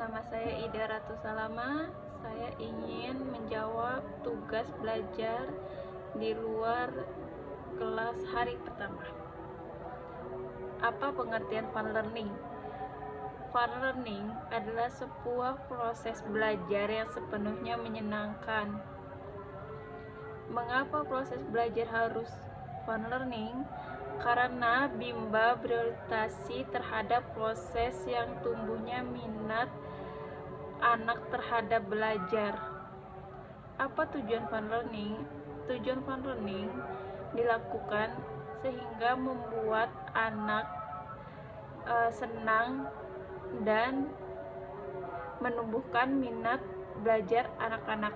Nama saya Ida Ratu Salama. Saya ingin menjawab tugas belajar di luar kelas hari pertama. Apa pengertian fun learning? Fun learning adalah sebuah proses belajar yang sepenuhnya menyenangkan. Mengapa proses belajar harus fun learning? Karena Bimba berorientasi terhadap proses yang tumbuhnya minat anak terhadap belajar. Apa tujuan fun learning? Tujuan fun learning dilakukan sehingga membuat anak senang dan menumbuhkan minat belajar anak-anak.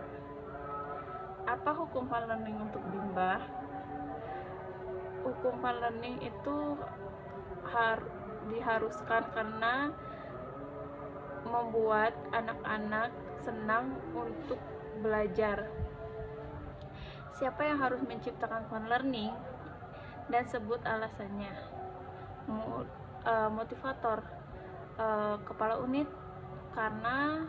Apa hukum fun learning untuk Bimba? Hukum fun learning itu diharuskan karena membuat anak-anak senang untuk belajar. Siapa yang harus menciptakan fun learning? Dan sebut alasannya. Motivator, kepala unit, karena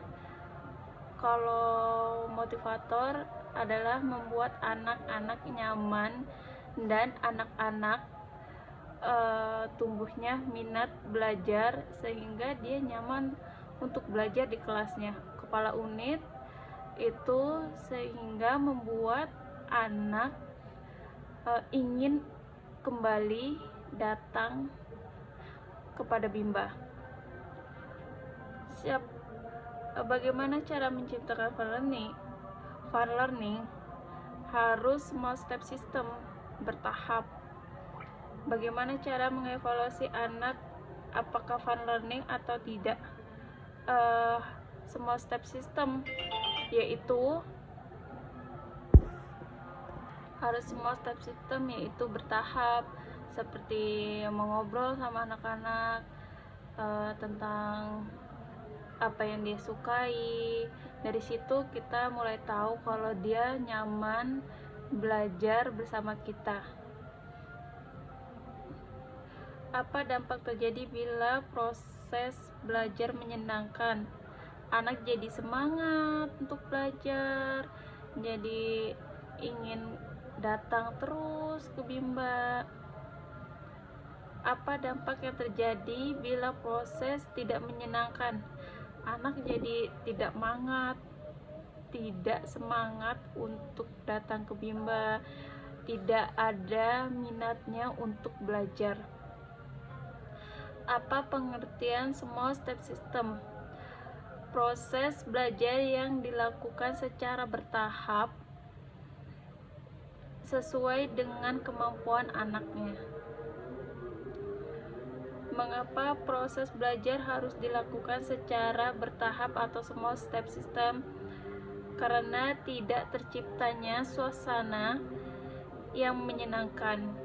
kalau motivator adalah membuat anak-anak nyaman dan anak-anak tumbuhnya minat belajar sehingga dia nyaman untuk belajar di kelasnya. Kepala unit itu sehingga membuat anak ingin kembali datang kepada Bimba. Bagaimana cara menciptakan fun learning? Fun learning harus small step system, bertahap. Bagaimana cara mengevaluasi anak apakah fun learning atau tidak? Small step system yaitu bertahap, seperti mengobrol sama anak-anak tentang apa yang dia sukai. Dari situ kita mulai tahu kalau dia nyaman belajar bersama kita. Apa dampak terjadi bila proses belajar menyenangkan? Anak jadi semangat untuk belajar, jadi ingin datang terus ke Bimba. Apa dampak yang terjadi bila proses tidak menyenangkan? Anak jadi tidak semangat untuk datang ke Bimba, tidak ada minatnya untuk belajar. Apa pengertian small step system? Proses belajar yang dilakukan secara bertahap sesuai dengan kemampuan anaknya. Mengapa proses belajar harus dilakukan secara bertahap atau small step system? Karena tidak terciptanya suasana yang menyenangkan.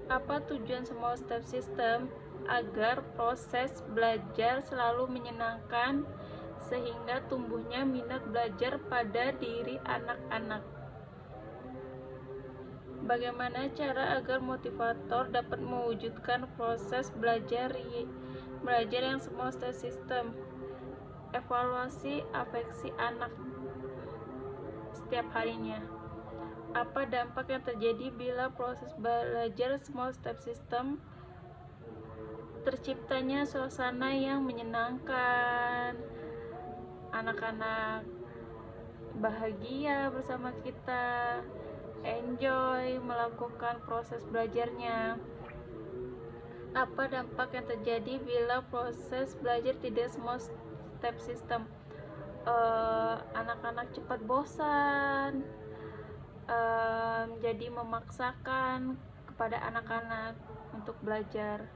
Apa tujuan small step system? Agar proses belajar selalu menyenangkan sehingga tumbuhnya minat belajar pada diri anak-anak. Bagaimana cara agar motivator dapat mewujudkan proses belajar yang small step system? Evaluasi afeksi anak setiap harinya. Apa dampak yang terjadi bila proses belajar small step system? Terciptanya suasana yang menyenangkan, anak-anak bahagia bersama kita, enjoy melakukan proses belajarnya. Apa dampak yang terjadi bila proses belajar tidak small step system? Anak-anak cepat bosan, jadi memaksakan kepada anak-anak untuk belajar.